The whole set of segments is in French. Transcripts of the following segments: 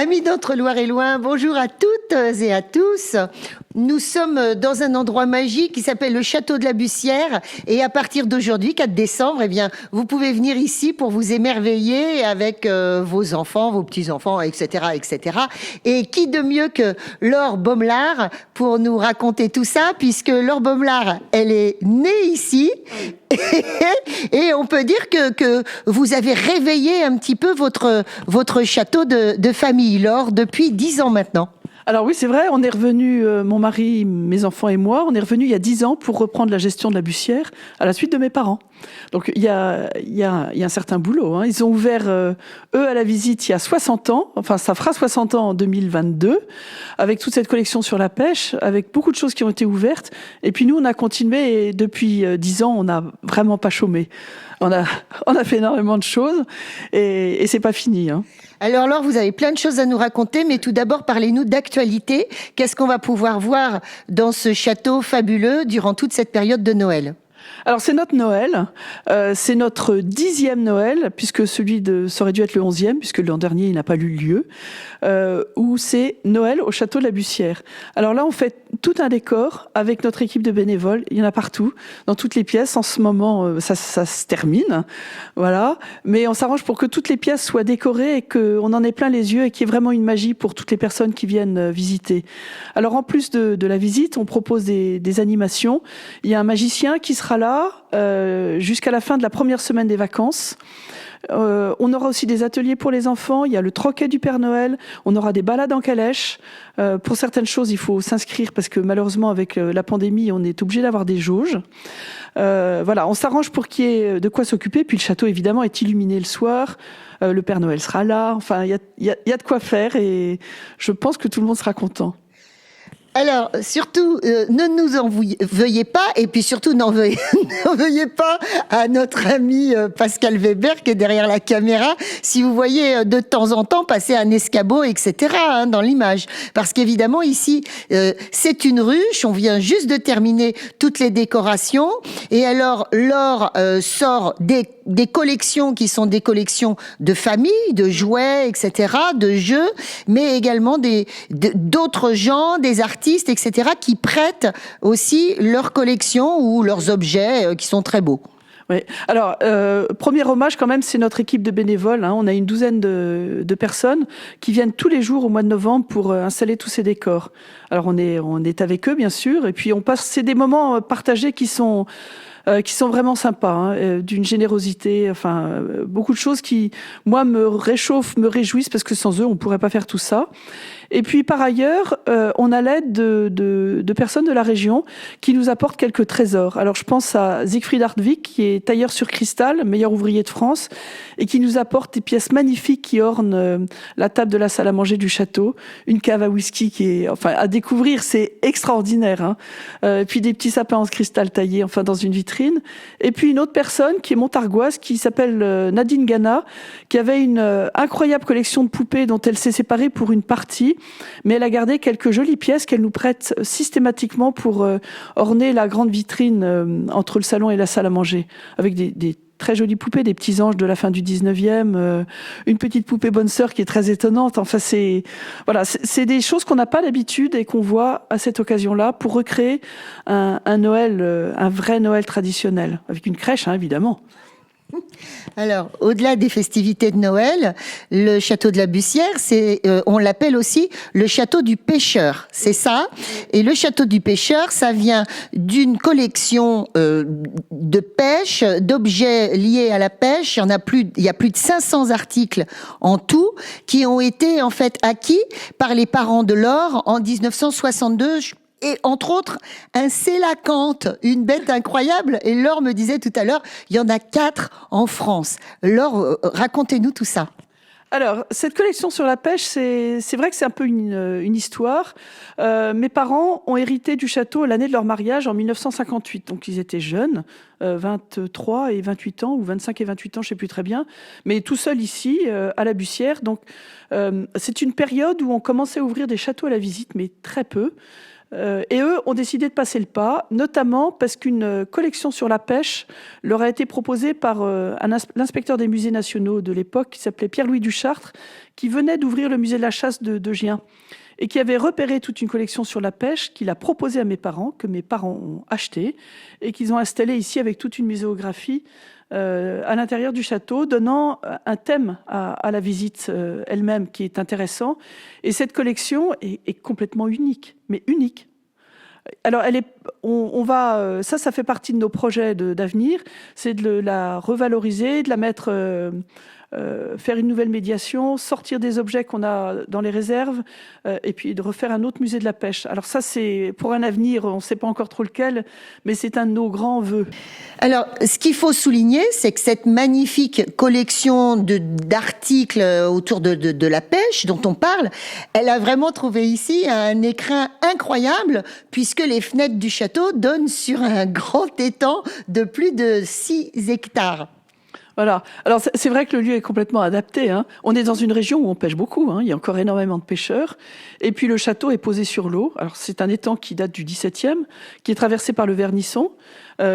Amis d'Entre-Loire et Loin, bonjour à toutes et à tous. Nous sommes dans un endroit magique qui s'appelle le Château de la Bussière et à partir d'aujourd'hui, 4 décembre, vous pouvez venir ici pour vous émerveiller avec vos enfants, vos petits-enfants, etc., etc. Et qui de mieux que Laure Baumelard pour nous raconter tout ça, puisque Laure Baumelard, elle est née ici. Et on peut dire que vous avez réveillé un petit peu votre château de famille, Laure, depuis 10 ans maintenant. Alors oui, c'est vrai, on est revenu, mon mari, mes enfants et moi, on est revenu il y a 10 ans pour reprendre la gestion de la Bussière à la suite de mes parents. Donc il y a un certain boulot, hein. Ils ont ouvert, eux, à la visite il y a 60 ans, enfin ça fera 60 ans en 2022, avec toute cette collection sur la pêche, avec beaucoup de choses qui ont été ouvertes. Et puis nous, on a continué et depuis 10 ans, on n'a vraiment pas chômé. On a fait énormément de choses et c'est pas fini, hein. Alors Laure, vous avez plein de choses à nous raconter, mais tout d'abord, parlez-nous d'actualité. Qu'est-ce qu'on va pouvoir voir dans ce château fabuleux durant toute cette période de Noël ? Alors c'est notre Noël, c'est notre 10e Noël, puisque ça aurait dû être le 11e, puisque l'an dernier il n'a pas eu lieu, où c'est Noël au château de la Bussière. Alors là on fait tout un décor avec notre équipe de bénévoles, il y en a partout, dans toutes les pièces. En ce moment ça se termine, voilà, mais on s'arrange pour que toutes les pièces soient décorées et qu'on en ait plein les yeux et qu'il y ait vraiment une magie pour toutes les personnes qui viennent visiter. Alors en plus de la visite, on propose des animations. Il y a un magicien qui sera là jusqu'à la fin de la première semaine des vacances. On aura aussi des ateliers pour les enfants, il y a le troquet du Père Noël, on aura des balades en calèche. Pour certaines choses, il faut s'inscrire parce que malheureusement, avec la pandémie, on est obligé d'avoir des jauges. Voilà, on s'arrange pour qu'il y ait de quoi s'occuper. Puis le château, évidemment, est illuminé le soir. Le Père Noël sera là. Enfin, il y a de quoi faire et je pense que tout le monde sera content. Alors, surtout, ne nous en veuillez pas, et puis surtout, n'en veuillez pas à notre ami Pascal Weber qui est derrière la caméra, si vous voyez de temps en temps passer un escabeau, etc., hein, dans l'image. Parce qu'évidemment, ici, c'est une ruche, on vient juste de terminer toutes les décorations, et alors, Laure sort des collections qui sont des collections de famille, de jouets, etc., de jeux, mais également d'autres gens, des artistes, etc., qui prêtent aussi leurs collections ou leurs objets qui sont très beaux. Oui. Alors, premier hommage quand même, c'est notre équipe de bénévoles, hein. On a une douzaine de personnes qui viennent tous les jours au mois de novembre pour installer tous ces décors. Alors, on est avec eux, bien sûr, et puis c'est des moments partagés qui sont vraiment sympas, hein, d'une générosité, enfin beaucoup de choses qui, moi, me réchauffent, me réjouissent, parce que sans eux, on pourrait pas faire tout ça. Et puis par ailleurs, on a l'aide de personnes de la région qui nous apportent quelques trésors. Alors je pense à Siegfried Hartwig, qui est tailleur sur cristal, meilleur ouvrier de France, et qui nous apporte des pièces magnifiques qui ornent la table de la salle à manger du château, une cave à whisky qui est, enfin, à découvrir, c'est extraordinaire, hein. Puis des petits sapins en cristal taillés, enfin, dans une vitrine. Et puis une autre personne qui est montargoise, qui s'appelle Nadine Gana, qui avait une incroyable collection de poupées dont elle s'est séparée pour une partie, mais elle a gardé quelques jolies pièces qu'elle nous prête systématiquement pour orner la grande vitrine entre le salon et la salle à manger, avec des très jolies poupées, des petits anges de la fin du 19e, une petite poupée bonne sœur qui est très étonnante. Enfin, c'est des choses qu'on n'a pas d'habitude et qu'on voit à cette occasion-là pour recréer un Noël, un vrai Noël traditionnel, avec une crèche, hein, évidemment. Alors, au-delà des festivités de Noël, le château de la Bussière, on l'appelle aussi le château du pêcheur, c'est ça. Et le château du pêcheur, ça vient d'une collection de pêche, d'objets liés à la pêche. Il y a plus de 500 articles en tout qui ont été en fait acquis par les parents de Laure en 1962. Et entre autres, un sélacanthe, une bête incroyable. Et Laure me disait tout à l'heure, il y en a 4 en France. Laure, racontez-nous tout ça. Alors, cette collection sur la pêche, c'est vrai que c'est un peu une histoire. Mes parents ont hérité du château l'année de leur mariage en 1958. Donc, ils étaient jeunes, 23 et 28 ans, ou 25 et 28 ans, je sais plus très bien. Mais tout seul ici, à la Bussière. Donc, c'est une période où on commençait à ouvrir des châteaux à la visite, mais très peu. Et eux ont décidé de passer le pas, notamment parce qu'une collection sur la pêche leur a été proposée par l'inspecteur des musées nationaux de l'époque, qui s'appelait Pierre-Louis Duchartre, qui venait d'ouvrir le musée de la chasse de Gien, et qui avait repéré toute une collection sur la pêche, qu'il a proposée à mes parents, que mes parents ont acheté, et qu'ils ont installé ici avec toute une muséographie à l'intérieur du château, donnant un thème à la visite elle-même qui est intéressant. Et cette collection est complètement unique, mais unique. Alors, ça fait partie de nos projets d'avenir, c'est de la revaloriser, de la mettre, faire une nouvelle médiation, sortir des objets qu'on a dans les réserves, et puis de refaire un autre musée de la pêche. Alors ça, c'est pour un avenir, on ne sait pas encore trop lequel, mais c'est un de nos grands vœux. Alors, ce qu'il faut souligner, c'est que cette magnifique collection d'articles autour de la pêche dont on parle, elle a vraiment trouvé ici un écrin incroyable, puisque les fenêtres du château donnent sur un grand étang de plus de 6 hectares. Voilà. Alors c'est vrai que le lieu est complètement adapté, hein. On est dans une région où on pêche beaucoup, hein. Il y a encore énormément de pêcheurs. Et puis le château est posé sur l'eau. Alors c'est un étang qui date du XVIIe, qui est traversé par le Vernisson,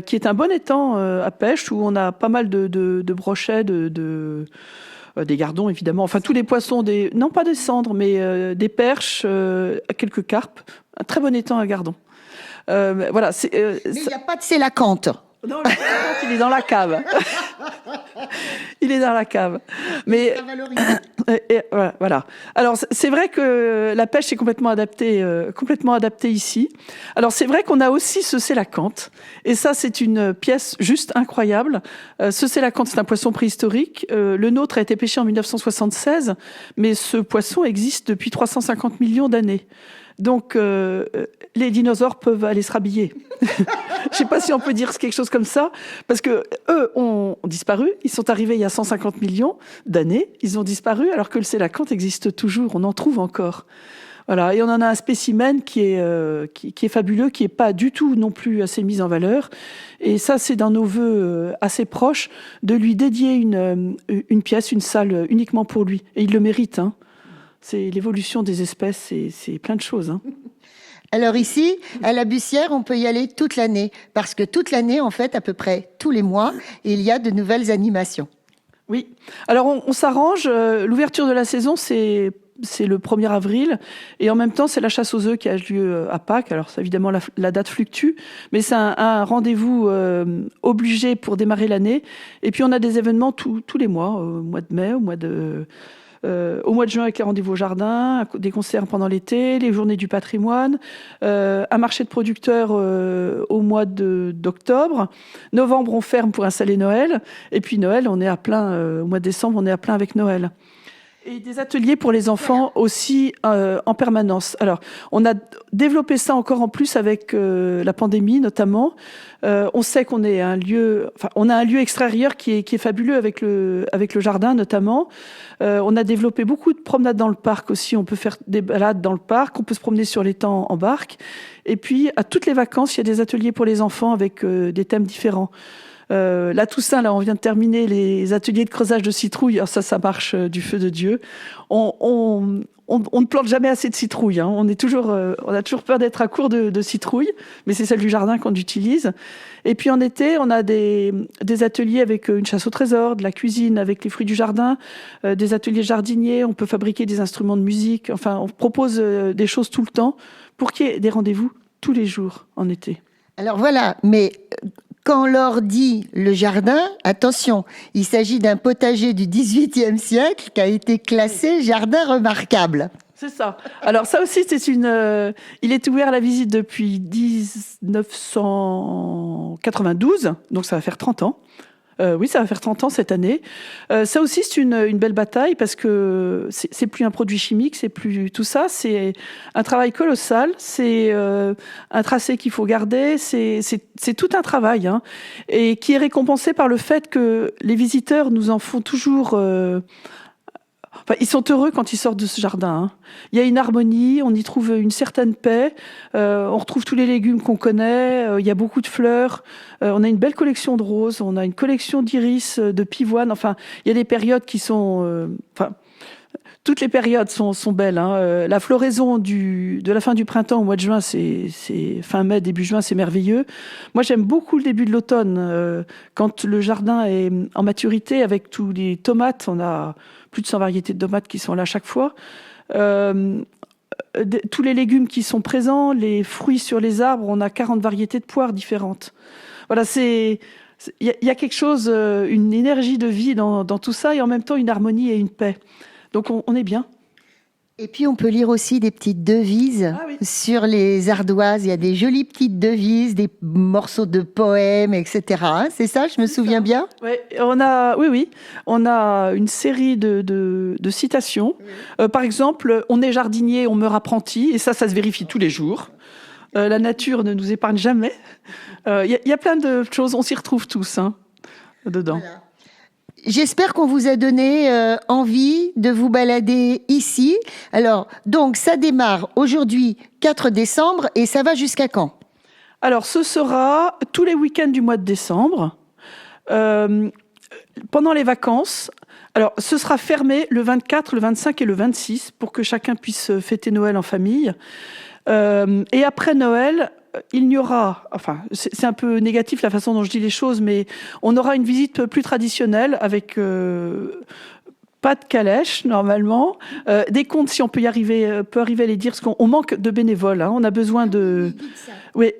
qui est un bon étang à pêche où on a pas mal de brochets, des gardons évidemment, enfin tous les poissons, non pas des cendres, mais des perches, quelques carpes. Un très bon étang à gardons. Voilà. Mais il n'y a pas de sélacanthe. Non, le sélacanthe, il est dans la cave. Il est dans la cave. Mais voilà. Alors c'est vrai que la pêche est complètement adaptée ici. Alors c'est vrai qu'on a aussi ce sélacanthe, et ça c'est une pièce juste incroyable. Ce sélacanthe, c'est un poisson préhistorique. Le nôtre a été pêché en 1976, mais ce poisson existe depuis 350 millions d'années. Donc, les dinosaures peuvent aller se rhabiller. Je ne sais pas si on peut dire quelque chose comme ça, parce que eux ont disparu. Ils sont arrivés il y a 150 millions d'années. Ils ont disparu, alors que le sélacanthe existe toujours. On en trouve encore. Voilà. Et on en a un spécimen qui est fabuleux, qui n'est pas du tout non plus assez mis en valeur. Et ça, c'est dans nos vœux assez proches de lui dédier une pièce, une salle uniquement pour lui. Et il le mérite, hein. C'est l'évolution des espèces, c'est plein de choses, hein. Alors ici, à la Bussière, on peut y aller toute l'année, parce que toute l'année, en fait, à peu près tous les mois, il y a de nouvelles animations. Oui. Alors on s'arrange. L'ouverture de la saison, c'est le 1er avril, et en même temps, c'est la chasse aux œufs qui a lieu à Pâques. Alors évidemment, la date fluctue, mais c'est un rendez-vous obligé pour démarrer l'année. Et puis on a des événements tous les mois, au mois de mai, au mois de juin avec les rendez-vous au jardin, des concerts pendant l'été, les journées du patrimoine, un marché de producteurs au mois d'octobre. Novembre, on ferme pour installer Noël. Et puis Noël, on est à plein. Au mois de décembre, on est à plein avec Noël. Et des ateliers pour les enfants aussi en permanence. Alors, on a développé ça encore en plus avec la pandémie notamment. On sait qu'on est on a un lieu extérieur qui est fabuleux avec le jardin notamment. On a développé beaucoup de promenades dans le parc aussi. On peut faire des balades dans le parc, on peut se promener sur l'étang en barque. Et puis, à toutes les vacances, il y a des ateliers pour les enfants avec des thèmes différents. La Toussaint, là, on vient de terminer les ateliers de creusage de citrouilles. Alors ça marche du feu de Dieu. On ne plante jamais assez de citrouilles, hein. On a toujours peur d'être à court de citrouilles, mais c'est celle du jardin qu'on utilise. Et puis en été, on a des ateliers avec une chasse au trésor, de la cuisine avec les fruits du jardin, des ateliers jardiniers. On peut fabriquer des instruments de musique. Enfin, on propose des choses tout le temps pour qu'il y ait des rendez-vous tous les jours en été. Alors voilà, mais quand on leur dit le jardin, attention, il s'agit d'un potager du XVIIIe siècle qui a été classé jardin remarquable. C'est ça. Alors ça aussi, il est ouvert à la visite depuis 1992, donc ça va faire 30 ans. Oui, ça va faire 30 ans cette année. Ça aussi, c'est une belle bataille parce que c'est plus un produit chimique, c'est plus tout ça. C'est un travail colossal. C'est un tracé qu'il faut garder. C'est tout un travail, hein, et qui est récompensé par le fait que les visiteurs nous en font toujours. Enfin, ils sont heureux quand ils sortent de ce jardin, hein. Il y a une harmonie, on y trouve une certaine paix, on retrouve tous les légumes qu'on connaît, il y a beaucoup de fleurs, on a une belle collection de roses, on a une collection d'iris, de pivoine, enfin, il y a des périodes qui sont... Toutes les périodes sont belles. Hein. La floraison de la fin du printemps au mois de juin, c'est fin mai, début juin, c'est merveilleux. Moi, j'aime beaucoup le début de l'automne, quand le jardin est en maturité avec tous les tomates. On a plus de 100 variétés de tomates qui sont là chaque fois. Tous les légumes qui sont présents, les fruits sur les arbres, on a 40 variétés de poires différentes. Voilà, il y a quelque chose, une énergie de vie dans tout ça et en même temps une harmonie et une paix. Donc on est bien. Et puis on peut lire aussi des petites devises sur les ardoises. Il y a des jolies petites devises, des morceaux de poèmes, etc. Hein, c'est ça, je me souviens bien. Ouais, oui. On a une série de citations. Par exemple, on est jardinier, on meurt apprenti. Et ça se vérifie tous les jours. La nature ne nous épargne jamais. Il y a plein de choses, on s'y retrouve tous dedans. Voilà. J'espère qu'on vous a donné envie de vous balader ici. Alors, donc, ça démarre aujourd'hui, 4 décembre, et ça va jusqu'à quand? Alors, ce sera tous les week-ends du mois de décembre, pendant les vacances. Alors, ce sera fermé le 24, le 25 et le 26 pour que chacun puisse fêter Noël en famille. Et après Noël, il n'y aura, enfin, c'est un peu négatif la façon dont je dis les choses, mais on aura une visite plus traditionnelle avec pas de calèche normalement, des comptes si on peut arriver à les dire, parce qu'on manque de bénévoles. Hein, on a besoin de. Oui.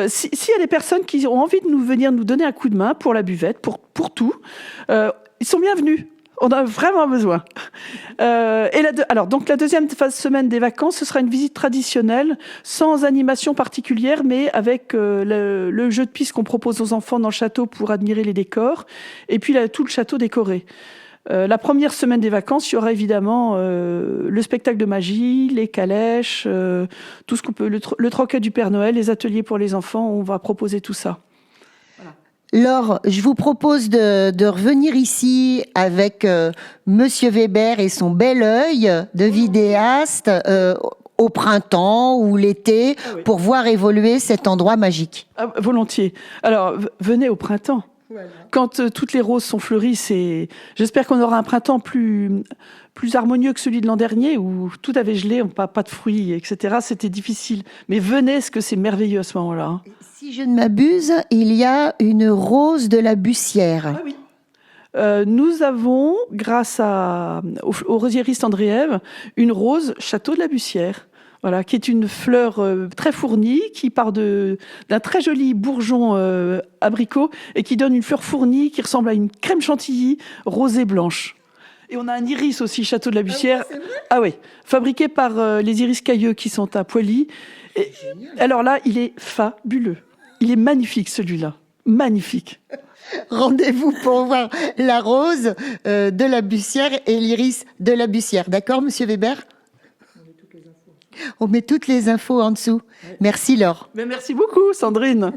S'il y a des personnes qui ont envie de venir nous donner un coup de main pour la buvette, pour tout, ils sont bienvenus. On a vraiment besoin. Alors, donc la deuxième semaine des vacances, ce sera une visite traditionnelle, sans animation particulière, mais avec le jeu de piste qu'on propose aux enfants dans le château pour admirer les décors, et puis tout le château décoré. La première semaine des vacances, il y aura évidemment le spectacle de magie, les calèches, tout ce qu'on peut, le troquet du Père Noël, les ateliers pour les enfants. On va proposer tout ça. Laure, je vous propose de revenir ici avec Monsieur Weber et son bel œil de vidéaste au printemps ou l'été pour voir évoluer cet endroit magique. Volontiers. Alors, venez au printemps. Voilà. Quand toutes les roses sont fleuries, j'espère qu'on aura un printemps plus harmonieux que celui de l'an dernier où tout avait gelé, pas de fruits, etc. C'était difficile. Mais venez, parce que c'est merveilleux à ce moment-là. Si je ne m'abuse, il y a une rose de la Bussière. Ah oui. Nous avons, grâce au rosiériste André-Ève, une rose Château de la Bussière. Voilà, qui est une fleur très fournie, qui part d'un très joli bourgeon abricot et qui donne une fleur fournie qui ressemble à une crème chantilly rosée blanche. Et on a un iris aussi, Château de la Bussière. Ah oui, fabriqué par les iris cailleux qui sont à Poilly. Et, alors là, il est fabuleux. Il est magnifique celui-là, magnifique. Rendez-vous pour voir la rose de la Bussière et l'iris de la Bussière. D'accord, Monsieur Weber ? On met toutes les infos en dessous. Merci Laure. Mais merci beaucoup Sandrine.